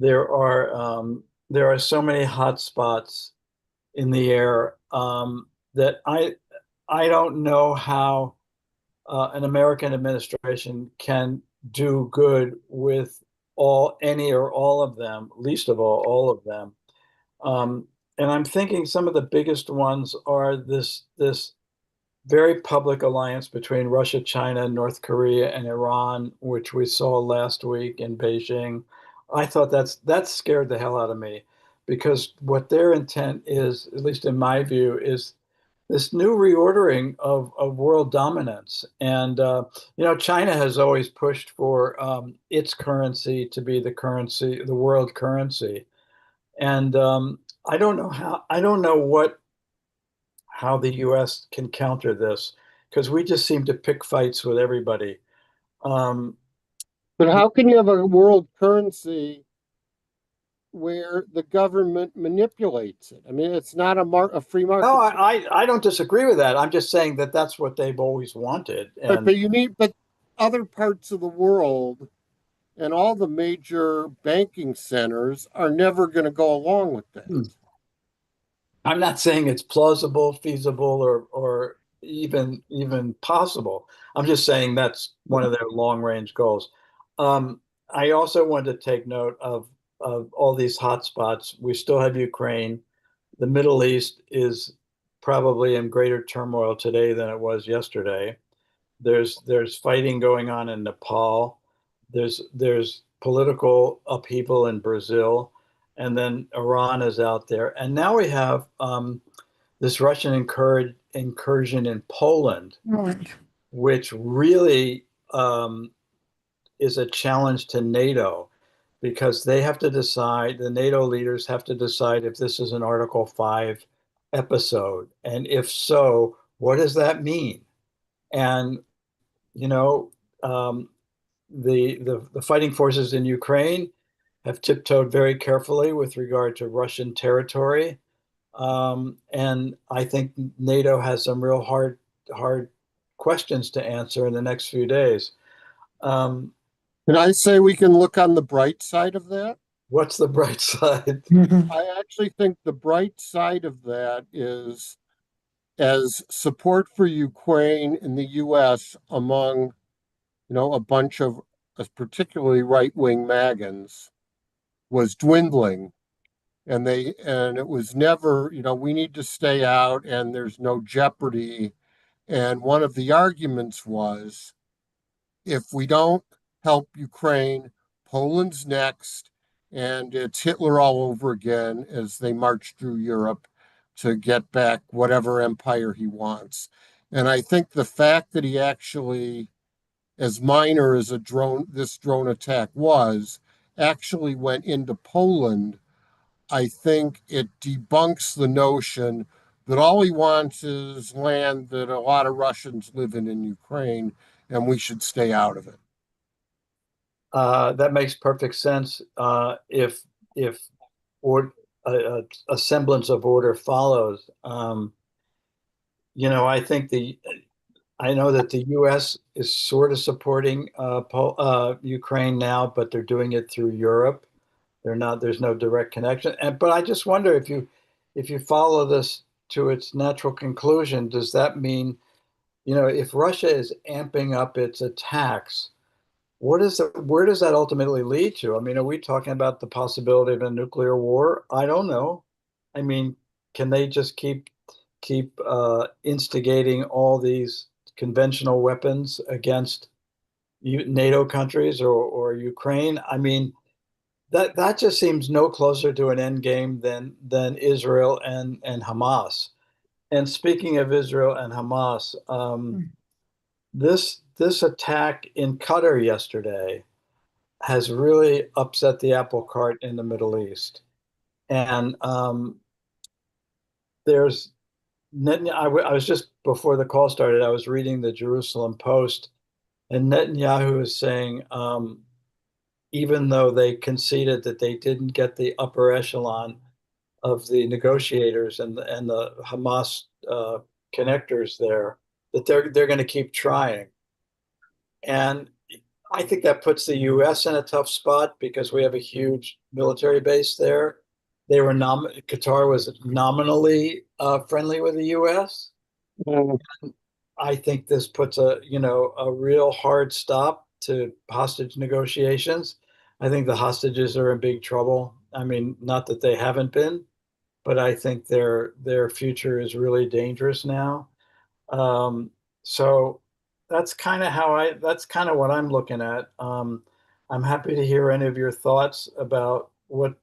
there are there are so many hot spots in the air that I don't know how an American administration can do good with any or all of them, least of all of them. Um, and I'm thinking some of the biggest ones are this very public alliance between Russia, China, North Korea, and Iran, which we saw last week in Beijing. I thought that scared the hell out of me because what their intent is, at least in my view, is this new reordering of world dominance. And China has always pushed for its currency to be the world currency. And I don't know how the U.S. can counter this because we just seem to pick fights with everybody. Um, But how can you have a world currency where the government manipulates it? I mean, it's not a free no, market. I don't disagree with that. I'm just saying that that's what they've always wanted. And But other parts of the world and all the major banking centers are never going to go along with that. I'm not saying it's plausible, feasible, or even possible. I'm just saying that's one of their long range goals. I also wanted to take note of all these hotspots. We still have Ukraine. The Middle East is probably in greater turmoil today than it was yesterday. There's fighting going on in Nepal. There's political upheaval in Brazil, and then Iran is out there. And now we have this Russian incursion in Poland, which really is a challenge to NATO because they have to decide, the NATO leaders have to decide if this is an Article 5 episode. And if so, what does that mean? And, you know, um, the fighting forces in Ukraine have tiptoed very carefully with regard to Russian territory. And I think NATO has some real hard questions to answer in the next few days. Um, Can I say we can look on the bright side of that? what's the bright side? I actually think the bright side of that is as support for Ukraine in the US among, a bunch of particularly right-wing Magans was dwindling. And it was never, we need to stay out and there's no jeopardy. And one of the arguments was if we don't help Ukraine, Poland's next, and it's Hitler all over again as they march through Europe to get back whatever empire he wants. And I think the fact that he actually, as minor as this drone attack was, actually went into Poland, I think it debunks the notion that all he wants is land that a lot of Russians live in Ukraine, and we should stay out of it. That makes perfect sense. If or a semblance of order follows. I know that the U.S. is sort of supporting Ukraine now, but they're doing it through Europe. They're not. There's no direct connection. But I just wonder if you follow this to its natural conclusion, does that mean, if Russia is amping up its attacks? Where does that ultimately lead to? I mean, are we talking about the possibility of a nuclear war? I don't know. I mean, can they just keep instigating all these conventional weapons against NATO countries or Ukraine? I mean, that just seems no closer to an end game than Israel and Hamas. And speaking of Israel and Hamas, this attack in Qatar yesterday has really upset the apple cart in the Middle East. And there's I was just before the call started, I was reading the Jerusalem Post, and Netanyahu is saying, even though they conceded that they didn't get the upper echelon of the negotiators and the Hamas connectors there, that they're going to keep trying. And I think that puts the U.S. in a tough spot because we have a huge military base there. Qatar was nominally friendly with the U.S. Mm. I think this puts a real hard stop to hostage negotiations. I think the hostages are in big trouble. I mean, not that they haven't been, but I think their future is really dangerous now. Um, so that's kind of what I'm looking at. I'm happy to hear any of your thoughts about what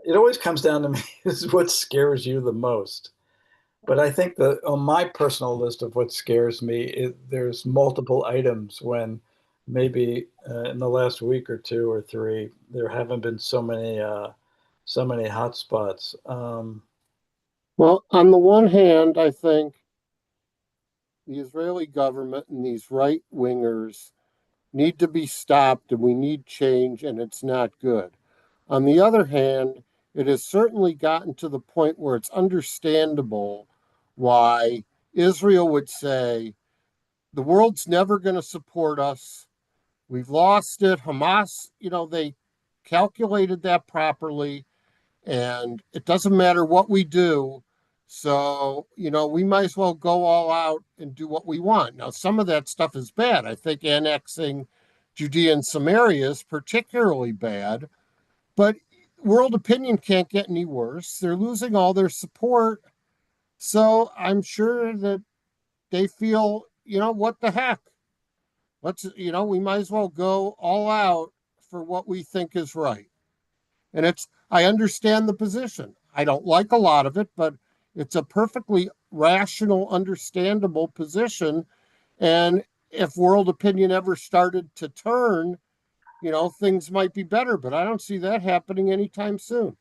it always comes down to me is what scares you the most. But I think that on my personal list of what scares me, there's multiple items when maybe in the last week or two or three, there haven't been so many hot spots. Well, on the one hand, I think the Israeli government and these right wingers need to be stopped and we need change, and it's not good. On the other hand, it has certainly gotten to the point where it's understandable why Israel would say, the world's never going to support us. We've lost it. Hamas, they calculated that properly, and it doesn't matter what we do. So, we might as well go all out and do what we want. Now, some of that stuff is bad. I think annexing Judea and Samaria is particularly bad, but world opinion can't get any worse. They're losing all their support. So I'm sure that they feel, what the heck? We might as well go all out for what we think is right. And I understand the position. I don't like a lot of it, but it's a perfectly rational, understandable position. And if world opinion ever started to turn, things might be better, but I don't see that happening anytime soon.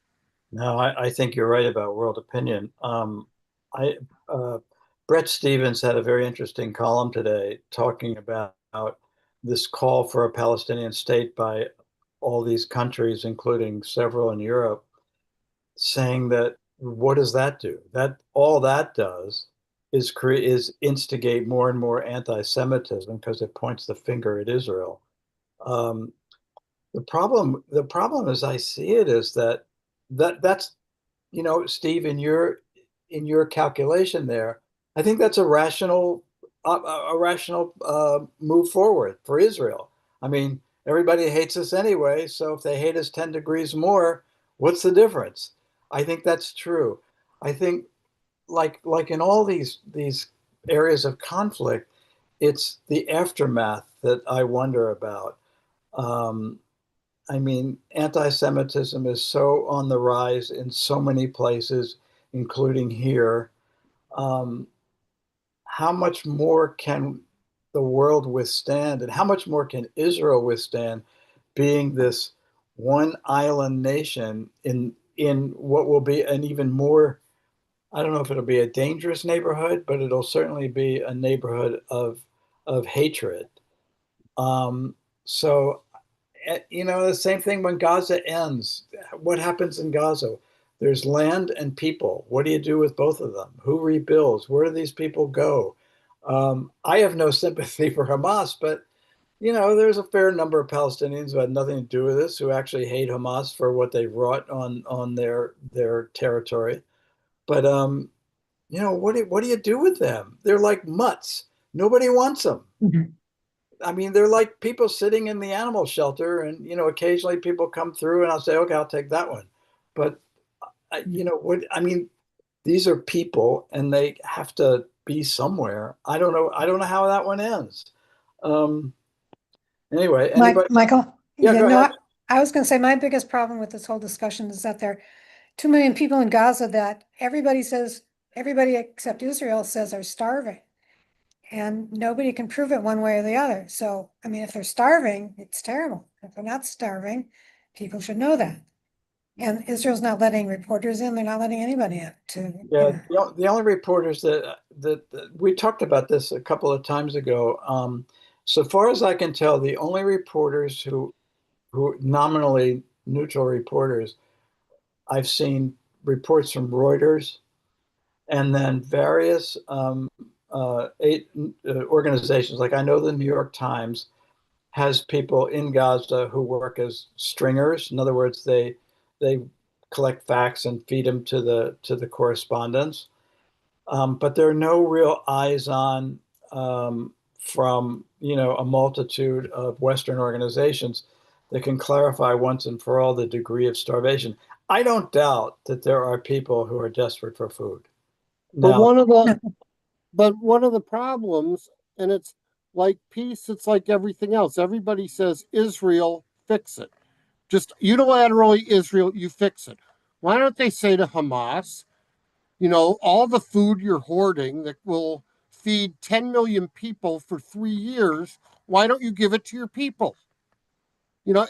No, I think you're right about world opinion. I uh, Brett Stevens had a very interesting column today talking about this call for a Palestinian state by all these countries, including several in Europe, saying that what does that do? That all that does is instigate more and more anti-Semitism because it points the finger at Israel. Um, the problem as I see it is that's Steve, in your calculation there, I think that's a rational move forward for Israel. I mean, everybody hates us anyway, so if they hate us 10 degrees more, what's the difference? I think that's true. I think like in all these areas of conflict, it's the aftermath that I wonder about. Um, I mean, anti-Semitism is so on the rise in so many places, including here. Um, how much more can the world withstand, and how much more can Israel withstand being this one island nation in what will be an even more, I don't know if it'll be a dangerous neighborhood, but it'll certainly be a neighborhood of hatred. Um, so the same thing when Gaza ends. What happens in Gaza? There's land and people. What do you do with both of them? Who rebuilds? Where do these people go? I have no sympathy for Hamas, but there's a fair number of Palestinians who had nothing to do with this, who actually hate Hamas for what they wrought on their territory. But what do you do with them? They're like mutts. Nobody wants them. Mhm. I mean, they're like people sitting in the animal shelter, and occasionally people come through, and I'll say, okay, I'll take that one. But what I mean, these are people, and they have to be somewhere. I don't know. I don't know how that one ends. Um, anyway, anybody? Michael, Yeah, yeah, go no, ahead. I was going to say my biggest problem with this whole discussion is that there are 2 million people in Gaza that everybody except Israel says are starving, and nobody can prove it one way or the other. So, I mean, if they're starving, it's terrible. If they're not starving, people should know that. And Israel's not letting reporters in. They're not letting anybody in Yeah, the only reporters that we talked about this a couple of times ago. So far as I can tell, the only reporters who nominally neutral reporters I've seen reports from Reuters and then various organizations. Like I know the New York Times has people in Gaza who work as stringers. In other words, they collect facts and feed them to the correspondents. But there are no real eyes on from a multitude of Western organizations that can clarify once and for all the degree of starvation. I don't doubt that there are people who are desperate for food. But Now, one of the problems, and it's like peace, it's like everything else. Everybody says Israel, fix it. Just unilaterally, Israel, you fix it. Why don't they say to Hamas, all the food you're hoarding that will feed 10 million people for 3 years, why don't you give it to your people? You know,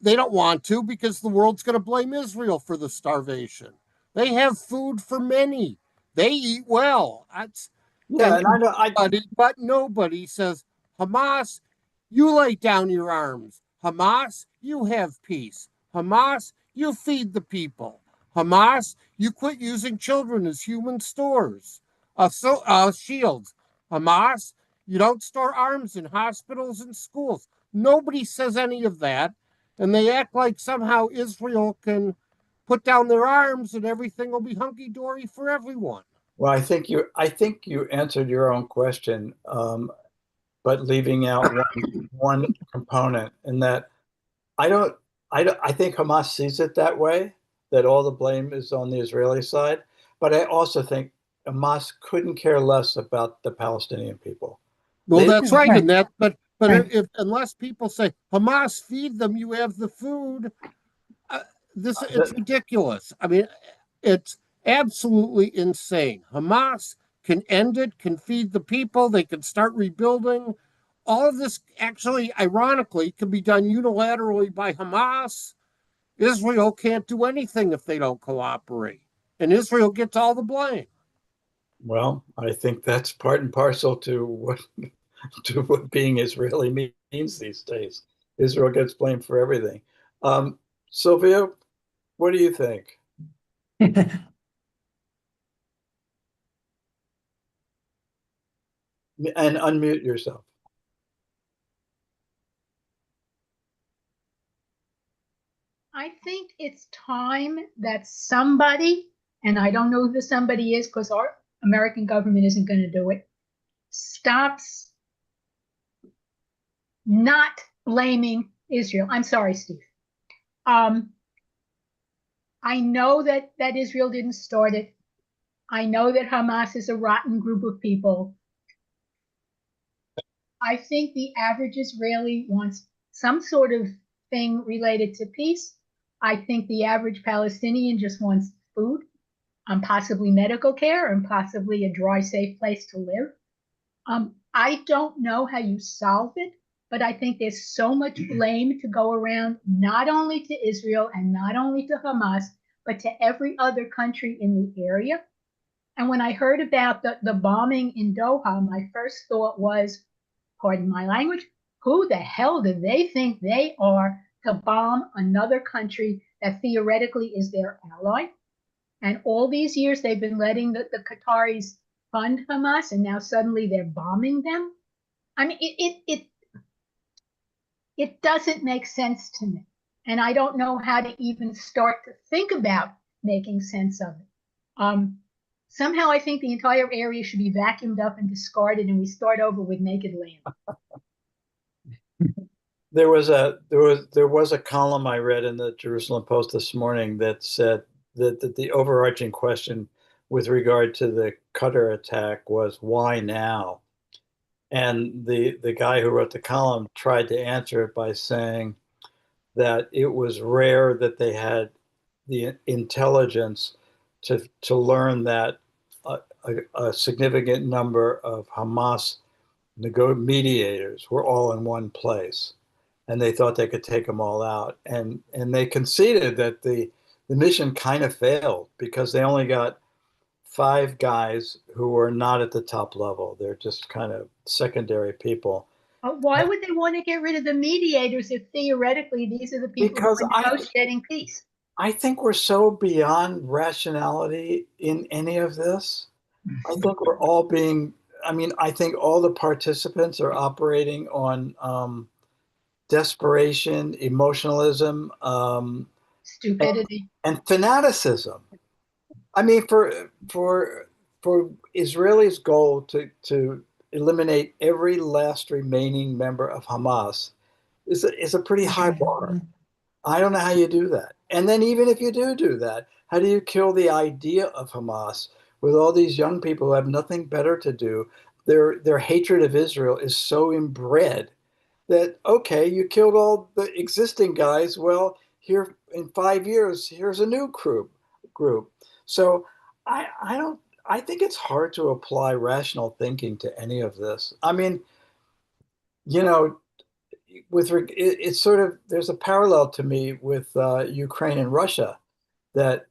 they don't want to because the world's going to blame Israel for the starvation. They have food for many. They eat well. yeah, And and I know I but nobody says, Hamas, you lay down your arms. Hamas, you have peace. Hamas, you feed the people. Hamas, you quit using children as human stores, shields. Hamas, you don't store arms in hospitals and schools. Nobody says any of that. And they act like somehow Israel can put down their arms and everything will be hunky dory for everyone. well, I think you answered your own question, but leaving out one component, in that I don't I think Hamas sees it that way, that all the blame is on the Israeli side, but I also think Hamas couldn't care less about the Palestinian people. Well, They that's right. Right, But right. if unless people say Hamas feed them, you have the food. Uh, it's the, ridiculous. I mean, it's absolutely insane. Hamas can end it, can feed the people, they can start rebuilding. All of this actually, ironically, can be done unilaterally by Hamas. Israel can't do anything if they don't cooperate, and Israel gets all the blame. well, I think that's part and parcel to what to what being Israeli means these days. Israel gets blamed for everything. Sylvia, what do you think? And unmute yourself. I think it's time that somebody, and I don't know who the somebody is because our American government isn't going to do it, stops not blaming Israel. I'm sorry, Steve. Um, I know that Israel didn't start it. I know that Hamas is a rotten group of people. I think the average Israeli wants some sort of thing related to peace. I think the average Palestinian just wants food, possibly medical care, and possibly a dry, safe place to live. I don't know how you solve it, but I think there's so much blame to go around, not only to Israel and not only to Hamas, but to every other country in the area. And when I heard about the bombing in Doha, my first thought was, pardon my language, who the hell do they think they are to bomb another country that theoretically is their ally? And all these years they've been letting the Qataris fund Hamas, and now suddenly they're bombing them. I mean, it doesn't make sense to me. And I don't know how to even start to think about making sense of it. Somehow I think the entire area should be vacuumed up and discarded, and we start over with naked land. There was a column I read in the Jerusalem Post this morning that said that the overarching question with regard to the Qatar attack was why now? And the guy who wrote the column tried to answer it by saying that it was rare that they had the intelligence to learn that a significant number of Hamas mediators were all in one place, and they thought they could take them all out. And they conceded that the mission kind of failed because they only got five guys who were not at the top level. They're just kind of secondary people. Why would they want to get rid of the mediators if theoretically these are the people who Because are negotiating peace? I think we're so beyond rationality in any of this. I think we're all being, I mean, I think all the participants are operating on desperation, emotionalism, Stupidity. and fanaticism. I mean, for Israelis' goal to eliminate every last remaining member of Hamas is a pretty high bar. I don't know how you do that. And then even if you do that, how do you kill the idea of Hamas with all these young people who have nothing better to do? Their hatred of Israel is so inbred that okay, you killed all the existing guys. Well, here in 5 years, here's a new group. So I don't I think it's hard to apply rational thinking to any of this. I mean, you know, it's sort of there's a parallel to me with Ukraine and Russia that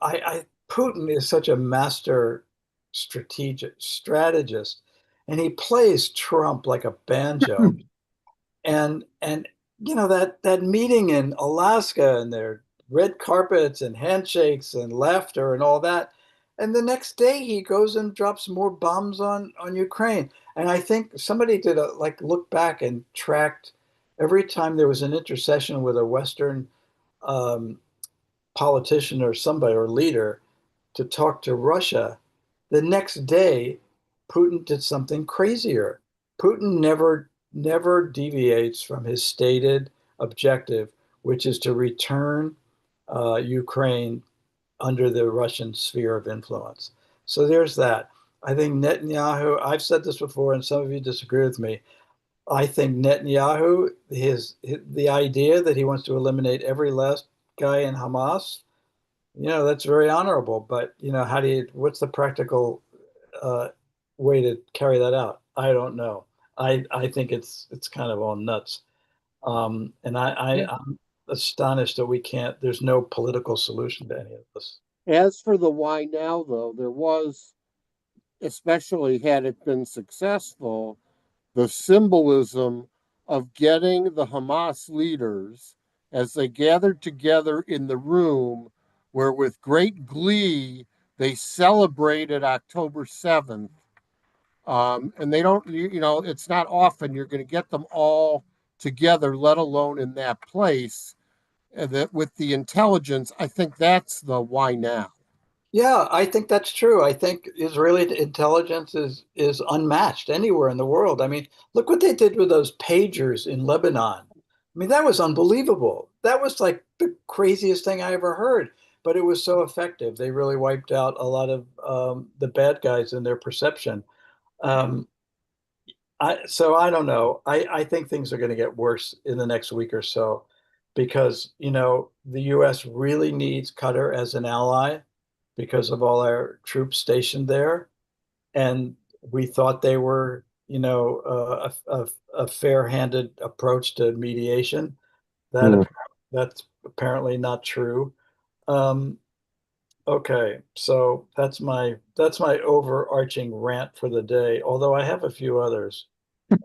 I Putin is such a master strategist, and he plays Trump like a banjo. And that meeting in Alaska and their red carpets and handshakes and laughter and all that. And the next day he goes and drops more bombs on Ukraine. And I think somebody did a like look back and tracked every time there was an intercession with a Western um, politician or somebody or leader to talk to Russia, the next day, Putin did something crazier. Putin never deviates from his stated objective, which is to return Ukraine under the Russian sphere of influence. So there's that. I think Netanyahu, I've said this before, and some of you disagree with me. I think Netanyahu, the idea that he wants to eliminate every last guy in Hamas, that's very honorable. But what's the practical uh, way to carry that out? I don't know. I think it's kind of all nuts. And Yeah. I'm astonished that we can't. There's no political solution to any of this. As for the why now, though, there was, especially had it been successful, the symbolism of getting the Hamas leaders as they gathered together in the room where, with great glee, they celebrated October 7th. And they don't, it's not often you're going to get them all together, let alone in that place. And that with the intelligence, I think that's the why now. Yeah, I think that's true. I think Israeli intelligence is unmatched anywhere in the world. I mean, look what they did with those pagers in Lebanon. I mean, that was unbelievable. That was like the craziest thing I ever heard, but it was so effective. They really wiped out a lot of the bad guys in their perception. Um, so I don't know. I think things are going to get worse in the next week or so because, the US really needs Qatar as an ally because of all our troops stationed there. And we thought they were, a fair-handed approach to mediation. Hmm. That's apparently not true. Um, okay, so that's my overarching rant for the day, although I have a few others.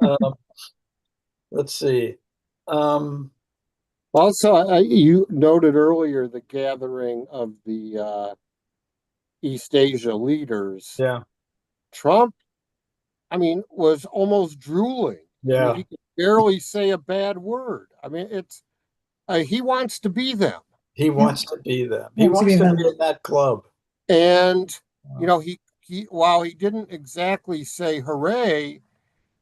Um, let's see. Um, Also, you noted earlier the gathering of the East Asia leaders. yeah, Trump, I mean, was almost drooling. I mean, yeah. he could barely say a bad word. I mean, he wants to be them, He Yep. wants to be them. He Wants to be wants to them. be in that club. and he while he didn't exactly say hooray,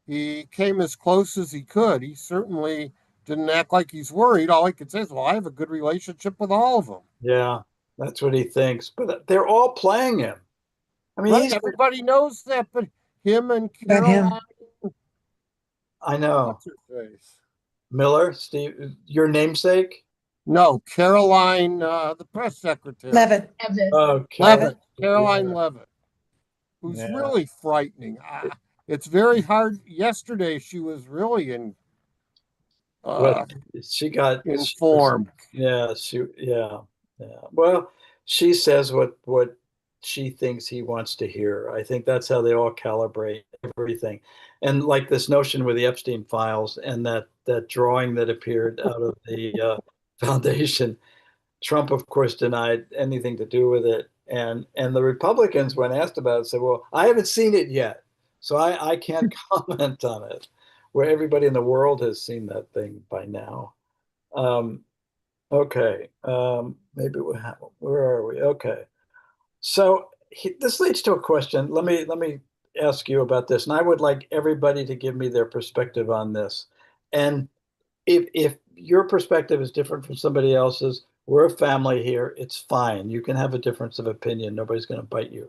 he came as close as he could. He certainly didn't act like he's worried. All he could say is, "Well, I have a good relationship with all of them." Yeah, that's what he thinks. But they're all playing him. I mean, Right? Everybody knows that, but him and About Caroline, him. I know. what's her face? Miller, Steve, your namesake? No, Caroline, the press secretary. Levitt. Evan. Okay. Levitt, Caroline Levitt, who's Yeah. really frightening. It's very hard. Yesterday, she was really What uh, she was, informed. yeah. Well, she says what she thinks he wants to hear. I think that's how they all calibrate everything. And like this notion with the Epstein files and that drawing that appeared out of the foundation. Trump, of course, denied anything to do with it. And the Republicans, when asked about it, said, well, I haven't seen it yet, so I can't comment on it, where everybody in the world has seen that thing by now. Um, okay, maybe where are we? Okay, so this leads to a question. Let me ask you about this, and I would like everybody to give me their perspective on this. And if your perspective is different from somebody else's, we're a family here. It's fine. You can have a difference of opinion. Nobody's going to bite you.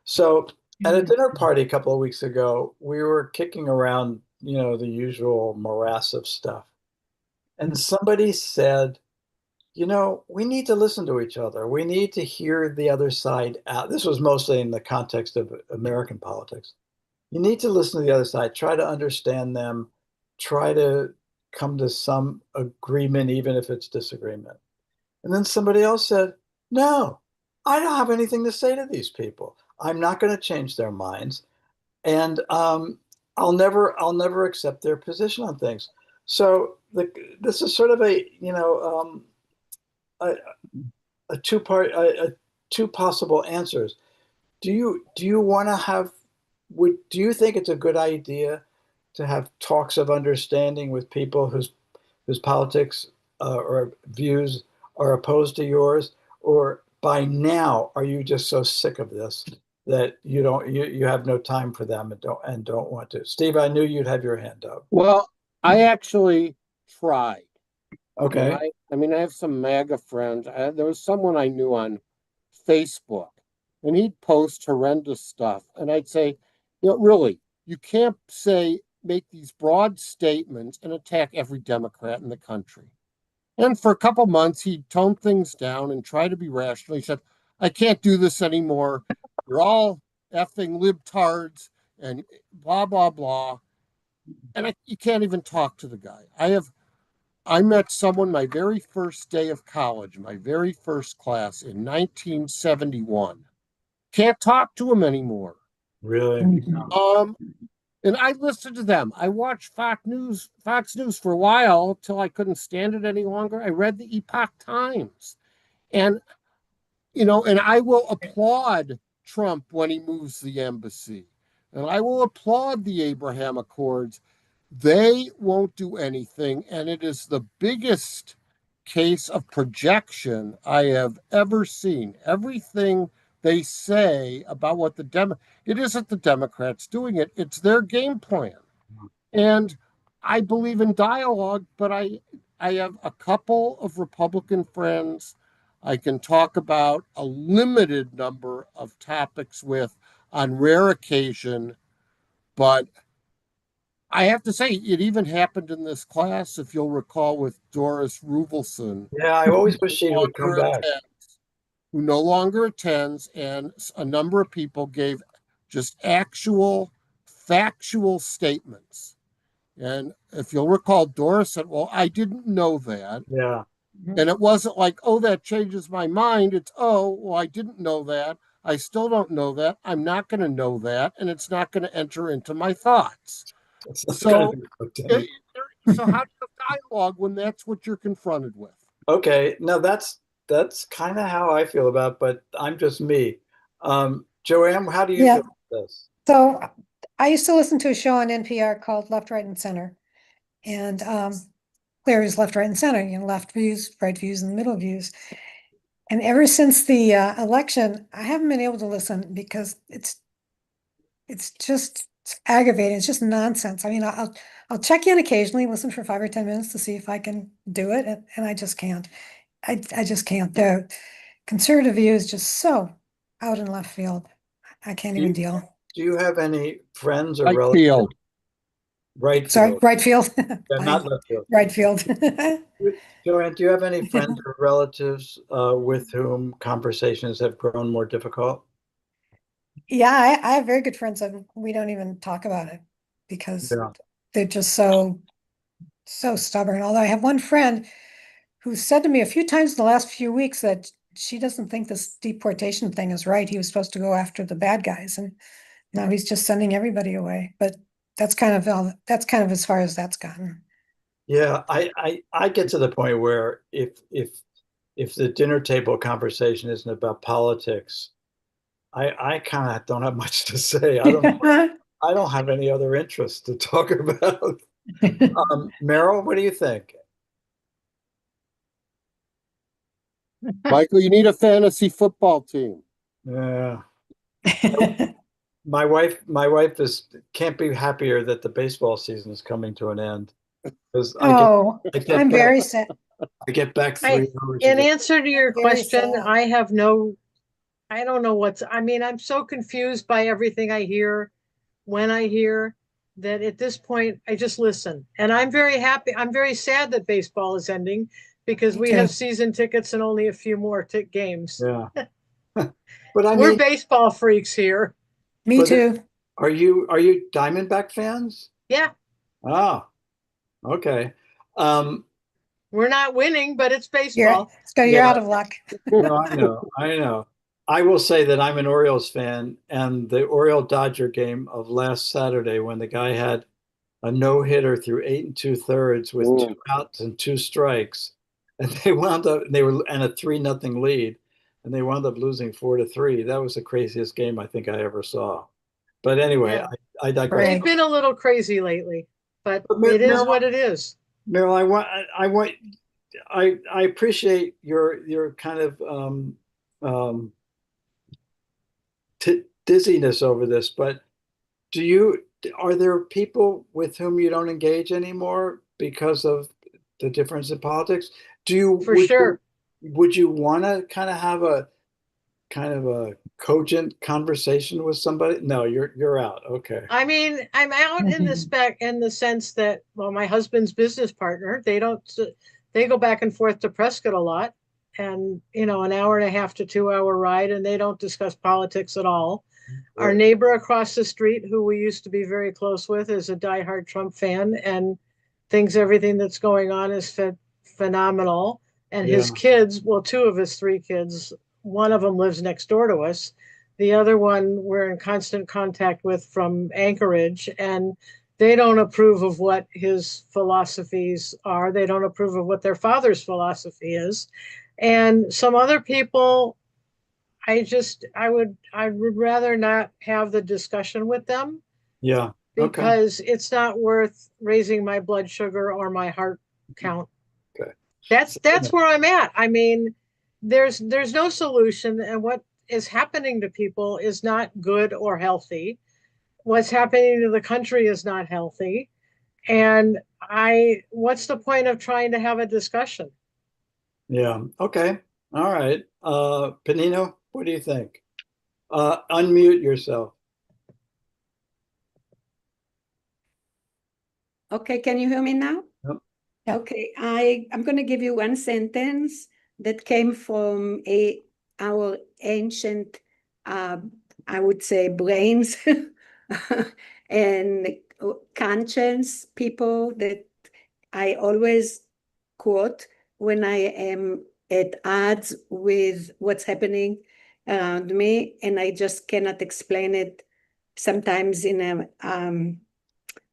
So at a dinner party a couple of weeks ago, we were kicking around, the usual morass of stuff. And somebody said, we need to listen to each other. We need to hear the other side out. This was mostly in the context of American politics. You need to listen to the other side, try to understand them, try to come to some agreement, even if it's disagreement. And then somebody else said, no, I don't have anything to say to these people. I'm not going to change their minds. And I'll never accept their position on things. So this is sort of a, a two possible answers. Do you want to have do you think it's a good idea to have talks of understanding with people whose politics or views are opposed to yours, or by now are you just so sick of this that you have no time for them and don't want to? Steve, I knew you'd have your hand up. Well, I actually tried. Okay. I mean, I have some MAGA friends. There was someone I knew on Facebook, and he'd post horrendous stuff. And I'd say, really, you can't make these broad statements and attack every Democrat in the country. And for a couple months, he toned things down and tried to be rational. He said, I can't do this anymore. You're all effing libtards and blah, blah, blah. And you can't even talk to the guy. I met someone my very first day of college, my very first class in 1971. Can't talk to him anymore. Really? And I listened to them. I watched Fox News for a while till I couldn't stand it any longer. I read the Epoch Times. And and I will applaud Trump when he moves the embassy. And I will applaud the Abraham Accords. They won't do anything. And it is the biggest case of projection I have ever seen. Everything they say about what it isn't the Democrats doing it, it's their game plan. And I believe in dialogue, but I have a couple of Republican friends I can talk about a limited number of topics with on rare occasion, but I have to say, it even happened in this class, if you'll recall, with Doris Ruvelson, Yeah, I always wish she would come back. who no longer attends, and a number of people gave just actual, factual statements. And if you'll recall, Doris said, well, I didn't know that. Yeah. And it wasn't like, oh, that changes my mind. It's, oh, well, I didn't know that. I still don't know that. I'm not going to know that. And it's not going to enter into my thoughts. So, so how do you have dialogue when that's what you're confronted with? Okay, no, that's kind of how I feel about it, but I'm just me. Joanne, how do you Yeah. feel about this? So I used to listen to a show on NPR called Left, Right, and Center. And clear is left, right, and center, left views, right views, and middle views. And ever since the election, I haven't been able to listen because it's just aggravating. It's just nonsense. I mean, I'll check in occasionally, listen for 5 or 10 minutes to see if I can do it, and I just can't. I just can't. The conservative view is just so out in left field. I can't even deal. Do you have any friends or Right relatives? field. Right Sorry, field. right field. Yeah, not left field. Right field. Joanne, do you have any friends or relatives with whom conversations have grown more difficult? Yeah, I have very good friends and we don't even talk about it because Yeah. they're just so stubborn. Although I have one friend who said to me a few times in the last few weeks that she doesn't think this deportation thing is right. He was supposed to go after the bad guys, and now he's just sending everybody away. But that's kind of as far as that's gotten. Yeah, I get to the point where if the dinner table conversation isn't about politics, I kind of don't have much to say. I don't have any other interest to talk about. Meryl, what do you think? Michael, you need a fantasy football team. Yeah. My wife can't be happier that the baseball season is coming to an end. Because Oh, I get I'm back very sad. I get back I, 3 hours a in day. answer to your Very question, sad. I don't know I mean, I'm so confused by everything I hear when I hear that at this point, I just listen. And I'm very happy. I'm very sad that baseball is ending because Me we too. have season tickets and only a few more games. Yeah. But I We're mean, baseball freaks here. Me but too. are you Diamondback fans? Yeah, Ah, okay. Um, we're not winning, but it's baseball. You're yeah, out of luck. no, I know, I know. I will say that I'm an Orioles fan, and the Oriole Dodger game of last Saturday when the guy had a no-hitter through 8 2/3 with two Mm. outs and two strikes, and they were a 3-0 lead, and they wound up losing 4-3. That was the craziest game I think I ever saw. But anyway, Yeah, I digress. they've been a little crazy lately, but But it is what it is. Meryl, I appreciate your kind of um, dizziness over this, but are there people with whom you don't engage anymore because of the difference in politics? Do you For sure. would you want to have a kind of a cogent conversation with somebody? No, you're out. Okay. I mean, I'm out in the sense that, well, my husband's business partner, they go back and forth to Prescott a lot and, an hour and a half to 2 hour ride, and they don't discuss politics at all. Our neighbor across the street, who we used to be very close with, is a diehard Trump fan and thinks everything that's going on is phenomenal. And his Yeah. kids, well, two of his three kids, one of them lives next door to us. The other one we're in constant contact with from Anchorage, and they don't approve of what his philosophies are. They don't approve of what their father's philosophy is. And some other people, I would rather not have the discussion with them Yeah. Okay. because it's not worth raising my blood sugar or my heart count. Okay. That's where I'm at. I mean, there's no solution, and what is happening to people is not good or healthy. What's happening to the country is not healthy. And what's the point of trying to have a discussion? Yeah. Okay. All right. Panino, what do you think? Unmute yourself. Okay, can you hear me now? Yep. Okay, I'm going to give you one sentence that came from our ancient, I would say, brains and conscience people that I always quote when I am at odds with what's happening around me, and I just cannot explain it sometimes in a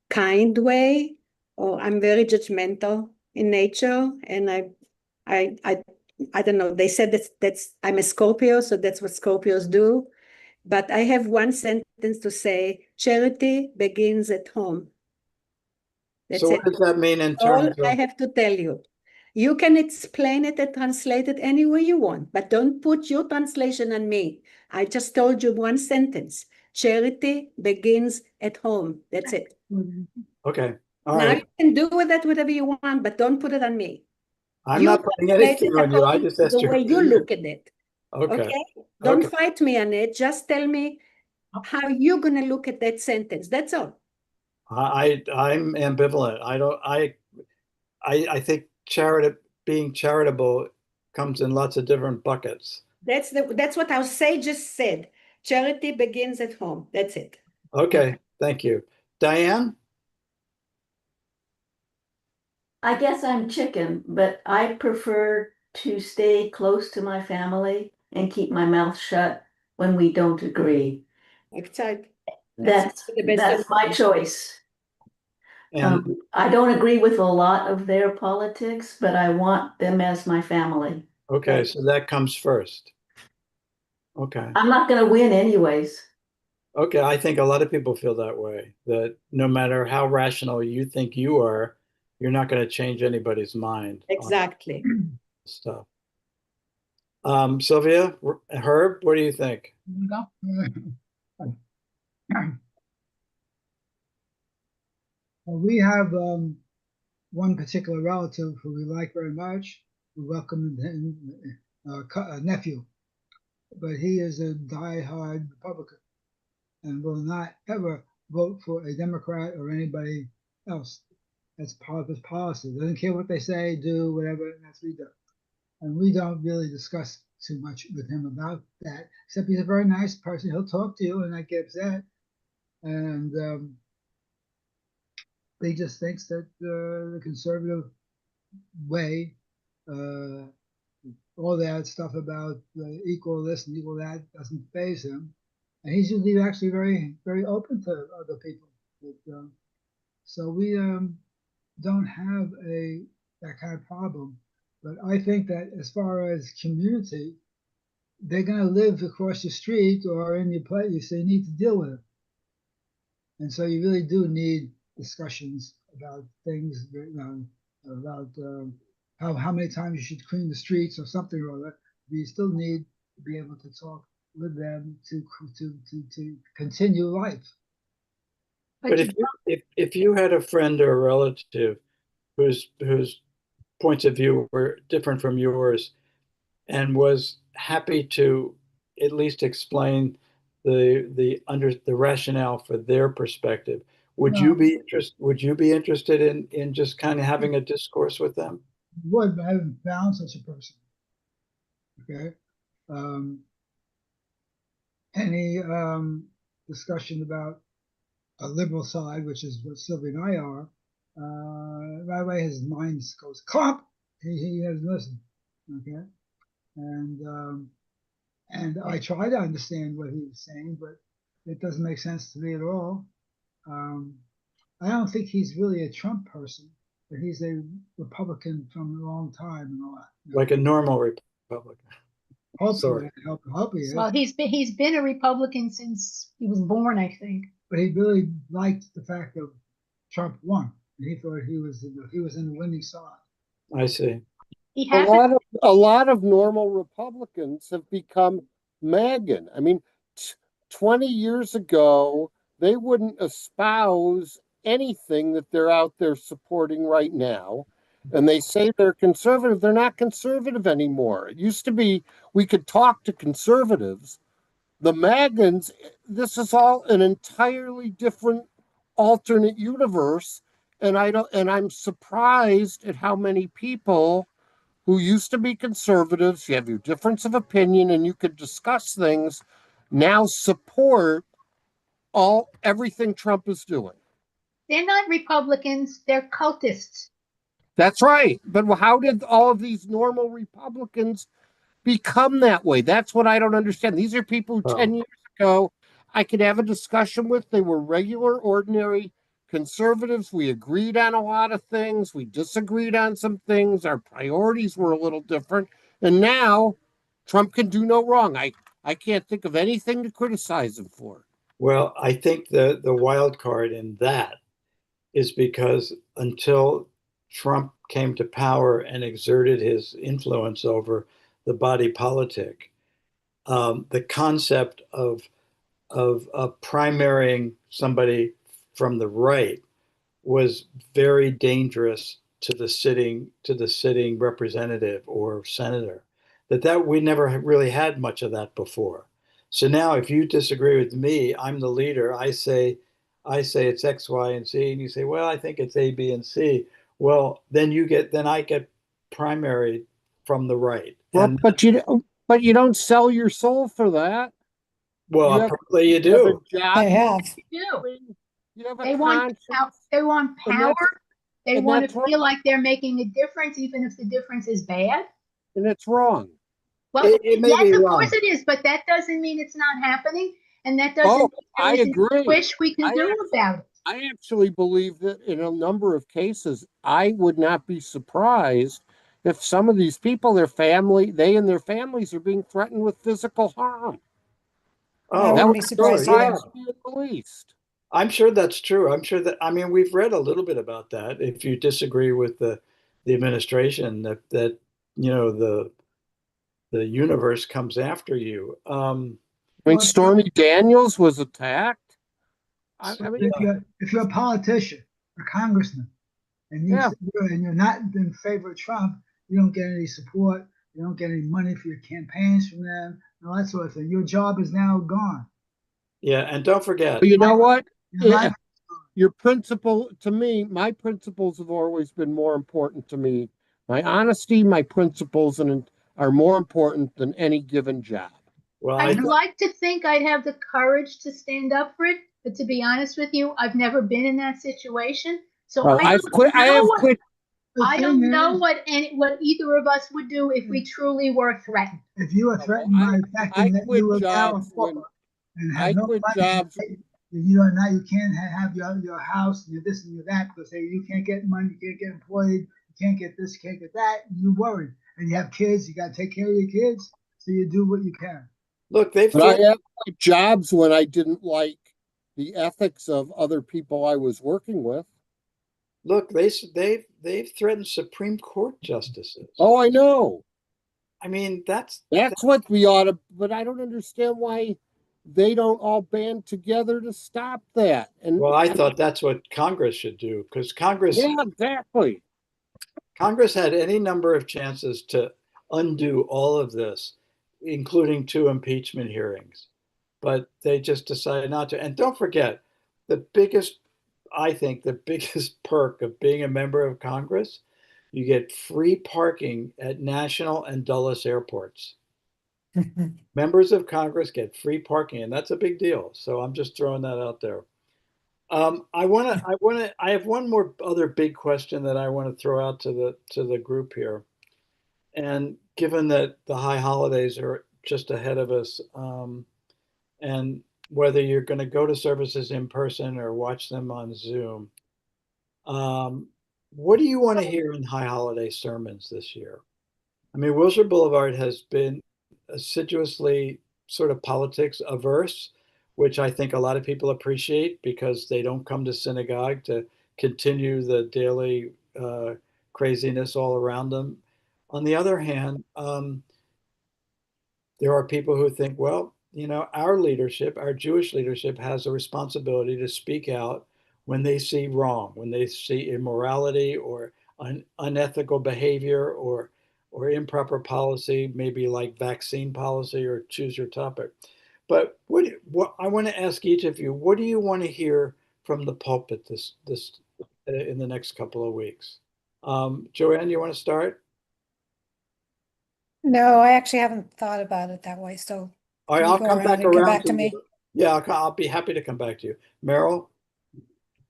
kind way, or I'm very judgmental in nature, and I, I, I don't know. They said that's I'm a Scorpio, so that's what Scorpios do. But I have one sentence to say: charity begins at home. That's So it. what does that mean in All terms I of, have to tell you. You can explain it and translate it any way you want, but don't put your translation on me. I just told you one sentence. Charity begins at home. That's it. okay. All Now right. you can do with that whatever you want, but don't put it on me. I'm You not putting translate anything it on you. I according just to asked the your way you opinion. look at it. Okay. Okay? Don't Okay. fight me on it. Just tell me how you're gonna look at that sentence. That's all. I'm ambivalent. I think being charitable comes in lots of different buckets. That's what our sages said. Charity begins at home. That's it. Okay. Thank you. Diane? I guess I'm chicken, but I prefer to stay close to my family and keep my mouth shut when we don't agree. That's That's the best that's my choice. And I don't agree with a lot of their politics, but I want them as my family. okay, so that comes first. Okay. I'm not going to win anyways. Okay, I think a lot of people feel that way, that no matter how rational you think you are, you're not going to change anybody's mind on Exactly. stuff. Sylvia, Herb, what do you think? You go. Well, we have one particular relative who we like very much. We welcome him, a nephew, but he is a die-hard Republican and will not ever vote for a Democrat or anybody else. That's part of his policy. Doesn't care what they say, do, whatever, that's what he does. And we don't really discuss too much with him about that, except he's a very nice person. He'll talk to you and not get upset. And he just thinks that the conservative way, uh, all that stuff about equal this and equal that doesn't faze him. And he's usually actually very, very open to other people. But, so we don't have that kind of problem. But I think that as far as community, they're going to live across the street or in your place, so you need to deal with it. And so you really do need discussions about things, about how many times you should clean the streets or something or other. You still need to be able to talk with them to continue life. But if you had a friend or a relative whose points of view were different from yours and was happy to at least explain the rationale for their perspective, would you be interested in just kind of having a discourse with them? Would, but I haven't found such a person. Okay. Um, any discussion about a liberal side, which is what Sylvia and I are, right away his mind goes clomp. He doesn't listen. Okay. And I try to understand what he was saying, but it doesn't make sense to me at all. I don't think he's really a Trump person, but he's a Republican from a long time and all that. Like a normal Republican. Hopefully, Sorry. hope he is. Well, he's been a Republican since he was born, I think. But he really liked the fact that Trump won. And he thought he was in the winning side. I see. He A happened. lot of normal Republicans have become MAGA. I mean, 20 years ago, they wouldn't espouse anything that they're out there supporting right now. And they say they're conservative. They're not conservative anymore. It used to be we could talk to conservatives. The MAGAs, this is all an entirely different alternate universe. And I'm surprised at how many people who used to be conservatives, you have your difference of opinion and you could discuss things, now support everything Trump is doing. They're not Republicans, they're cultists. That's right. But how did all of these normal Republicans become that way? That's what I don't understand. These are people who 10 years ago I could have a discussion with. They were regular, ordinary conservatives. We agreed on a lot of things. We disagreed on some things. Our priorities were a little different. And now Trump can do no wrong. I can't think of anything to criticize him for. Well, I think the wild card in that is because until Trump came to power and exerted his influence over the body politic, the concept of primarying somebody from the right was very dangerous to the sitting representative or senator. That we never really had much of that before. So now, if you disagree with me, I'm the leader. I say it's X, Y, and Z, and you say, well, I think it's A, B, and C. Well, then I get primaried from the right. Well, but you don't sell your soul for that. Well, apparently you do. They have. You have a They want power. They want to feel like they're making a difference, even if the difference is bad. And it's wrong. Well, it may yes, be of wrong. course it is, but that doesn't mean it's not happening, and that doesn't mean I agree. Wish we can do about it. I actually believe that in a number of cases, I would not be surprised if some of these people, they and their families are being threatened with physical harm. I Oh, That wouldn't be would surprised sure, yeah. either. surprise me at the least. I'm sure that's true. I'm sure that, I mean, we've read a little bit about that. If you disagree with the administration, that you know the universe comes after you. I mean, Well, Stormy Daniels was attacked. I mean, if you're a politician, a congressman, and yeah. you're not in favor of Trump, you don't get any support, you don't get any money for your campaigns from them, and all that sort of thing. Your job is now gone. Yeah, and don't forget, But you know what? Your Yeah, life, your principle, to me, my principles have always been more important to me. My honesty, my principles, and are more important than any given job. well, I I I'd know. like to think I'd have the courage to stand up for it, but to be honest with you, I've never been in that situation. So Well, I I've don't quit. I know have what quit. The I thing don't know is, what either of us would do if we truly were threatened. if you are Well, threatened by the fact I that you quit are now a jobs pauper when and have I no quit money to jobs. pay, you are now you can't have your house and your this and your that because you can't get money, you can't get employed, you can't get this, you can't get that, and you're worried. And you have kids, you got to take care of your kids, so you do what you can. look, they've But I threatened. have quit jobs when I didn't like the ethics of other people I was working with. Look, they've threatened Supreme Court justices. Oh, I know. I mean, That's what we ought to. But I don't understand why they don't all band together to stop that. And well, I thought that's what Congress should do because yeah, exactly. Congress had any number of chances to undo all of this, including two impeachment hearings, but they just decided not to. And don't forget, the biggest, I think, the biggest perk of being a member of Congress, you get free parking at national and Dulles airports. Members of Congress get free parking, and that's a big deal. So I'm just throwing that out there. I have one more other big question that I want to throw out to the group here. And given that the high holidays are just ahead of us, and whether you're going to go to services in person or watch them on Zoom, um, what do you want to hear in high holiday sermons this year? I mean, Wilshire Boulevard has been assiduously sort of politics averse, which I think a lot of people appreciate because they don't come to synagogue to continue the daily craziness all around them. On the other hand, there are people who think, well, you know, our leadership, our Jewish leadership, has a responsibility to speak out when they see wrong, when they see immorality or unethical behavior or improper policy, maybe like vaccine policy or choose your topic. But what I want to ask each of you, what do you want to hear from the pulpit this in the next couple of weeks? Joanne, you want to start? No, I actually haven't thought about it that way, so All right, you I'll go come around back and come around back to to you. me. Yeah, I'll be happy to come back to you. Meryl,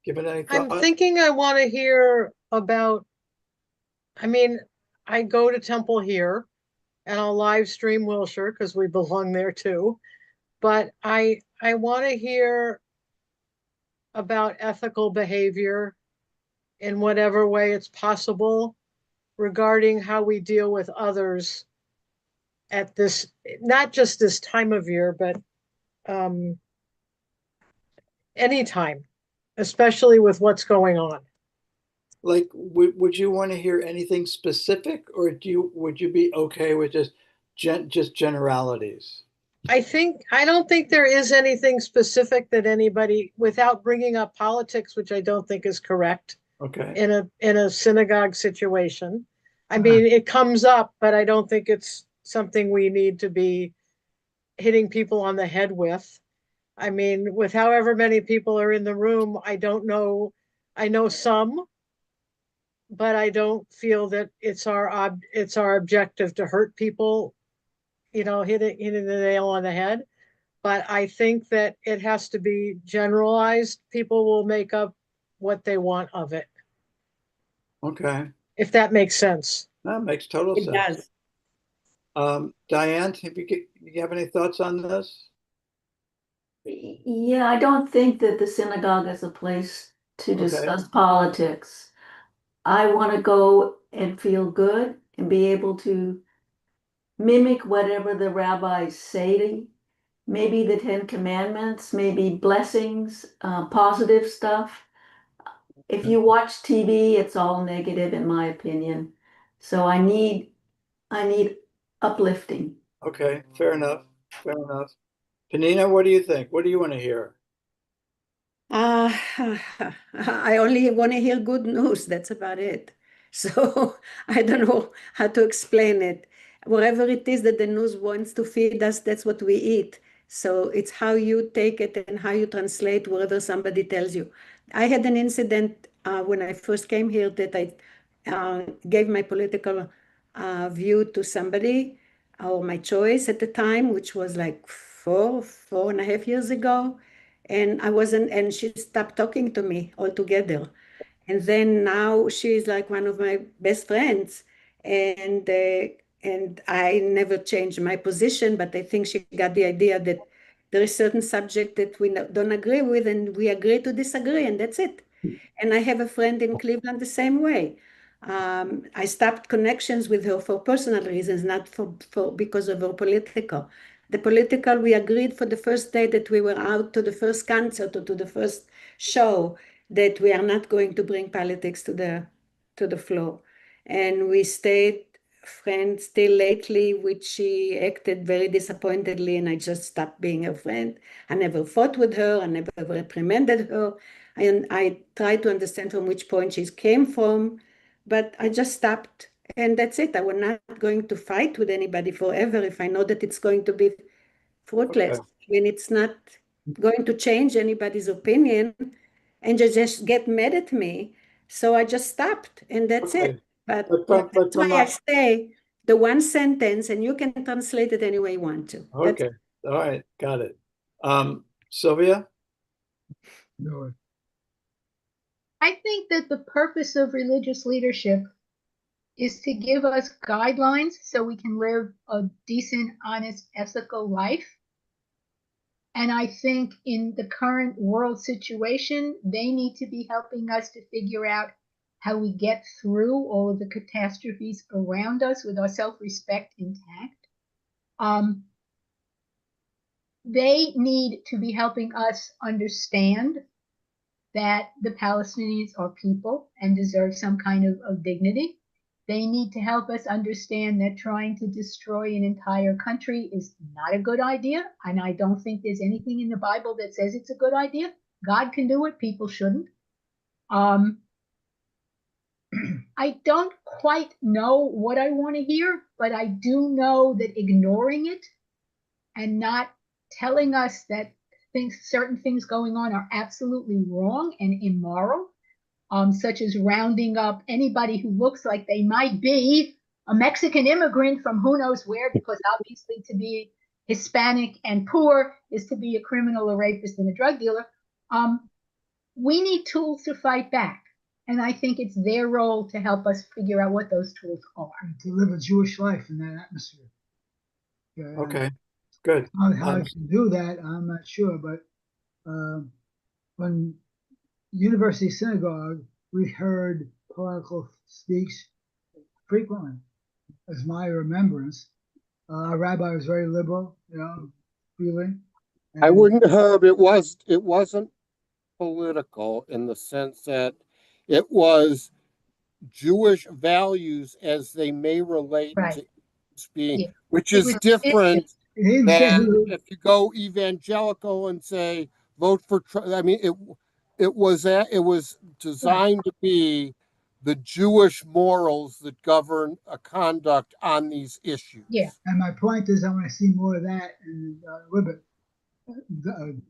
give it any I'm thought? thinking I want to hear about, I mean, I go to Temple here and I'll live stream Wilshire because we belong there too. But I want to hear about ethical behavior in whatever way it's possible regarding how we deal with others at this, not just this time of year, but um, anytime, especially with what's going on. Like, would you want to hear anything specific, or would you be okay with just generalities? I don't think there is anything specific that anybody, without bringing up politics, which I don't think is correct Okay. in a synagogue situation. I mean, it comes up, but I don't think it's something we need to be hitting people on the head with. I mean, with however many people are in the room, I don't know. I know some, but I don't feel that it's our objective to hurt people, you know, hitting the nail on the head. But I think that it has to be generalized. People will make up what they want of it, Okay. if that makes sense. That makes total It sense. does. Diane, you have any thoughts on this? Yeah, I don't think that the synagogue is a place to Okay. discuss politics. I want to go and feel good and be able to mimic whatever the rabbis say maybe the Ten Commandments, maybe blessings, positive stuff. If you watch TV, it's all negative in my opinion. So I need uplifting. Okay, fair enough. Fair enough. Panina, what do you think? What do you want to hear? Uh, I only want to hear good news. That's about it. So I don't know how to explain it. Whatever it is that the news wants to feed us, that's what we eat. So it's how you take it and how you translate whatever somebody tells you. I had an incident when I first came here that I gave my political view to somebody or my choice at the time, which was like 4.5 years ago. And I wasn't, and she stopped talking to me altogether. And then now she's like one of my best friends, and I never changed my position, but I think she got the idea that there is certain subject that we don't agree with, and we agree to disagree, and that's it. And I have a friend in Cleveland the same way. I stopped connections with her for personal reasons, not for because of her political. The political, we agreed for the first day that we were out to the first concert or to the first show that we are not going to bring politics to the floor. And we stayed friends till lately, which she acted very disappointedly, and I just stopped being her friend. I never fought with her, I never reprimanded her. I tried to understand from which point she came from, but I just stopped. And that's it. I was not going to fight with anybody forever if I know that it's going to be fruitless. Okay. I mean, it's not going to change anybody's opinion, and you just get mad at me. So I just stopped, and that's Okay. it. But But that's from why I say the one sentence, and you can translate it any way you want to. That's okay. All right, got it. Sylvia? No, I think that the purpose of religious leadership is to give us guidelines so we can live a decent, honest, ethical life. And I think in the current world situation, they need to be helping us to figure out how we get through all of the catastrophes around us with our self-respect intact. They need to be helping us understand that the Palestinians are people and deserve some kind of dignity. They need to help us understand that trying to destroy an entire country is not a good idea. And I don't think there's anything in the Bible that says it's a good idea. God can do it, people shouldn't. Um, I don't quite know what I want to hear, but I do know that ignoring it and not telling us that certain things going on are absolutely wrong and immoral, such as rounding up anybody who looks like they might be a Mexican immigrant from who knows where, because obviously to be Hispanic and poor is to be a criminal, a rapist, and a drug dealer. We need tools to fight back. And I think it's their role to help us figure out what those tools are. to live a Jewish life in that atmosphere. Yeah, Okay, good. how I can do that, I'm not sure, but when University Synagogue, we heard political speech frequently, as my remembrance. Our rabbi was very liberal, feeling. I wouldn't, Herb, it wasn't political in the sense that it was Jewish values as they may relate Right. to being, Yeah. which It is was different He didn't say than who, if you go evangelical and say vote for Trump. I mean, it was designed to be the Jewish morals that govern a conduct on these issues. Yeah. and my point is, I want to see more of that in Libet, the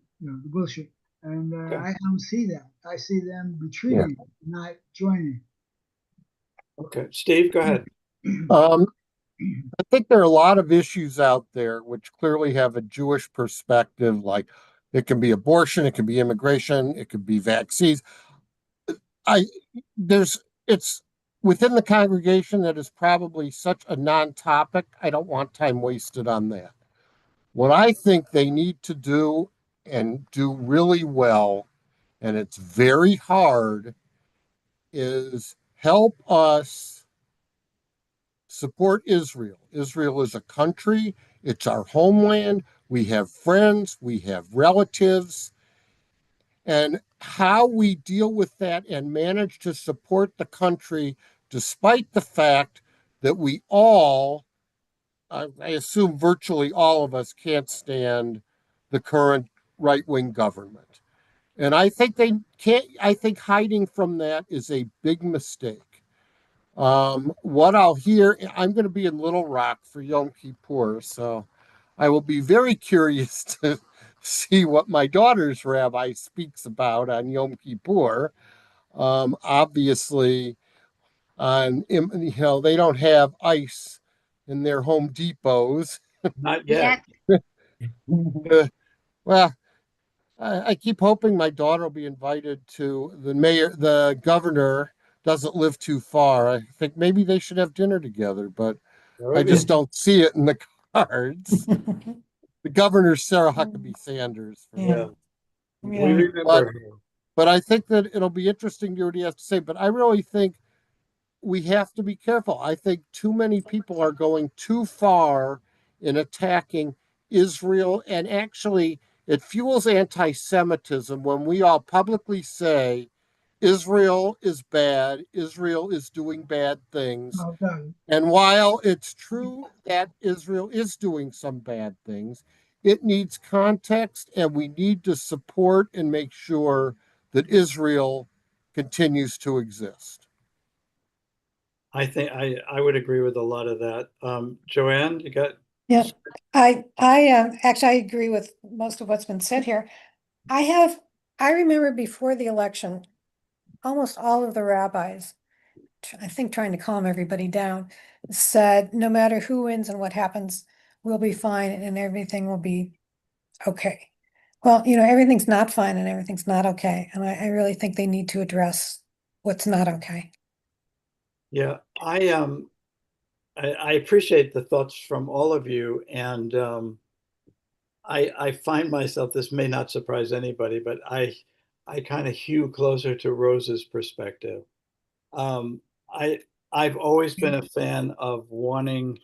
bullshit. And I don't see that. I see them retreating, not joining. Okay, Steve, go ahead. I think there are a lot of issues out there which clearly have a Jewish perspective, like it can be abortion, it can be immigration, it could be vaccines. I there's it's within the congregation that is probably such a non-topic. I don't want time wasted on that. What I think they need to do and do really well, and it's very hard, is help us support Israel. Israel is a country, it's our homeland. we have friends, we have relatives, and how we deal with that and manage to support the country despite the fact that we all, I assume virtually all of us, can't stand the current right-wing government. And I think they can't, I think hiding from that is a big mistake. What I'll hear, I'm going to be in Little Rock for Yom Kippur, so I will be very curious to see what my daughter's rabbi speaks about on Yom Kippur. Obviously, they don't have ice in their Home Depots. Not Yeah, yet. Well, I keep hoping my daughter will be invited to the governor doesn't live too far. I think maybe they should have dinner together, but I just don't see it in the cards. The governor's Sarah Huckabee Sanders. Yeah, we Yeah. remember her. But I think that it'll be interesting to hear what he has to say. But I really think we have to be careful. I think too many people are going too far in attacking Israel, and actually, it fuels anti Semitism when we all publicly say Israel is bad, Israel is doing bad things. Well done. And while it's true that Israel is doing some bad things, it needs context, and we need to support and make sure that Israel continues to exist. I think I would agree with a lot of that. Joanne, you got? Yeah, I actually I agree with most of what's been said here. I remember before the election, almost all of the rabbis, I think trying to calm everybody down, said no matter who wins and what happens, we'll be fine and everything will be okay. Well, everything's not fine and everything's not okay. And I really think they need to address what's not okay. Yeah, I appreciate the thoughts from all of you, and I find myself, this may not surprise anybody, but I kind of hew closer to Rose's perspective. Um, I I've always been a fan of wanting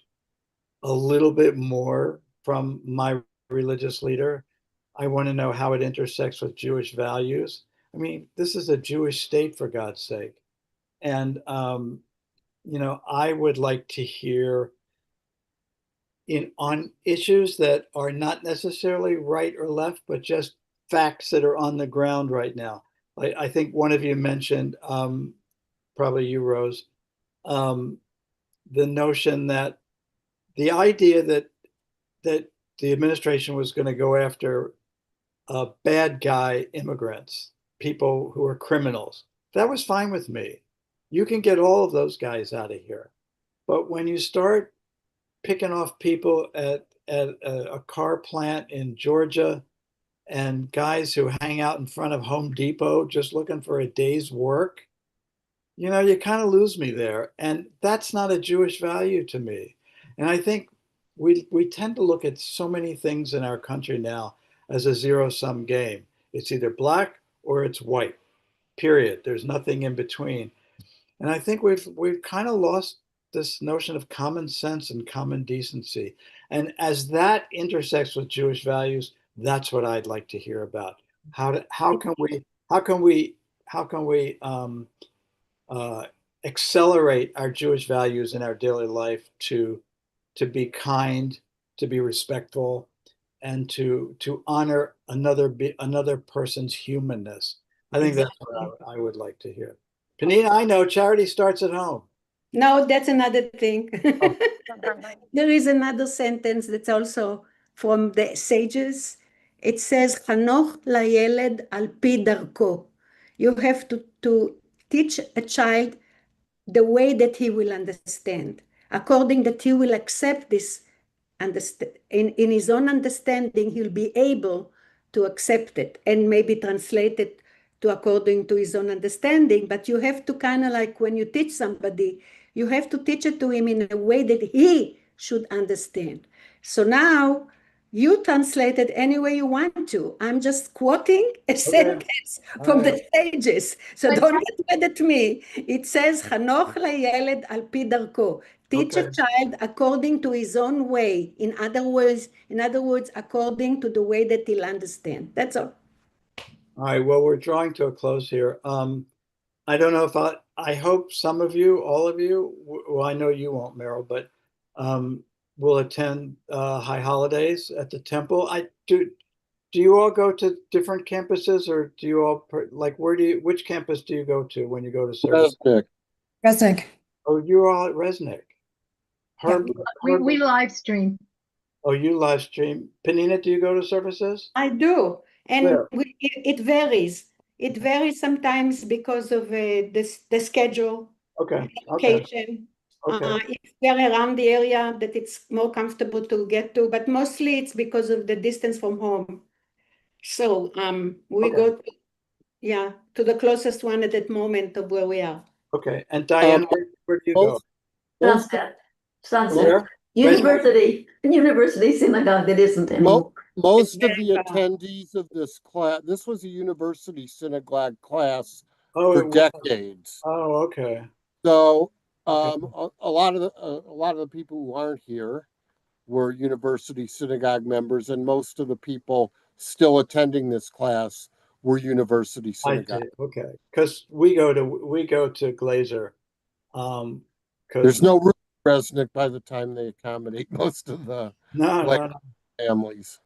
a little bit more from my religious leader. I want to know how it intersects with Jewish values. I mean, this is a Jewish state, for God's sake. And I would like to hear on issues that are not necessarily right or left, but just facts that are on the ground right now. I think one of you mentioned, probably you, Rose, um, the notion that the idea that the administration was going to go after bad guy immigrants, people who are criminals. That was fine with me. You can get all of those guys out of here. But when you start picking off people at a car plant in Georgia and guys who hang out in front of Home Depot just looking for a day's work, you kind of lose me there. And that's not a Jewish value to me. And I think we tend to look at so many things in our country now as a zero-sum game. It's either black or it's white, period. There's nothing in between. And I think we've kind of lost this notion of common sense and common decency. And as that intersects with Jewish values, that's what I'd like to hear about. How can we uh, accelerate our Jewish values in our daily life to be kind, to be respectful, and to honor another person's humanness. I think that's what I would like to hear. Panina, I know charity starts at home. No, that's another thing. Oh. There is another sentence that's also from the sages. It says, Chanoch layeled al pi darko. You have to teach a child the way that he will understand, according that he will accept this, in his own understanding, he'll be able to accept it and maybe translate it to according to his own understanding. But you have to kind of like when you teach somebody, you have to teach it to him in a way that he should understand. So now you translate it any way you want to. I'm just quoting a sentence from the sages. So But don't get mad at me. It says, Chanoch layeled al pi darko. teach a Okay. child according to his own way. In other words, according to the way that he'll understand. That's all. All right. Well, we're drawing to a close here. I don't know if I hope some of you, all of you, well, I know you won't, Meryl, but will attend High Holidays at the temple. Do you all go to different campuses, or do you all like which campus do you go to when you go to service? Resnick. Resnick. Oh, you're all at Resnick. Yeah. We live stream. Oh, you live stream. Panina, do you go to services? I do. And Where? it varies. It varies sometimes because of the schedule, Okay. Okay. location. Okay. If we're around the area that it's more comfortable to get to, but mostly it's because of the distance from home. So we Okay. go to the closest one at that moment of where we are. Okay. And Diane, where do you go? Most, Sunset. Where? University synagogue that isn't anymore. most of very the far. attendees of this class, this was a university synagogue class Oh, for it was. decades. Oh, okay. So Okay. a lot of the people who aren't here were university synagogue members, and most of the people still attending this class were university I synagogue. see. Okay. Because we go to Glazer. There's Because no room in Resnick by the time they accommodate most of the no, like no, no. families.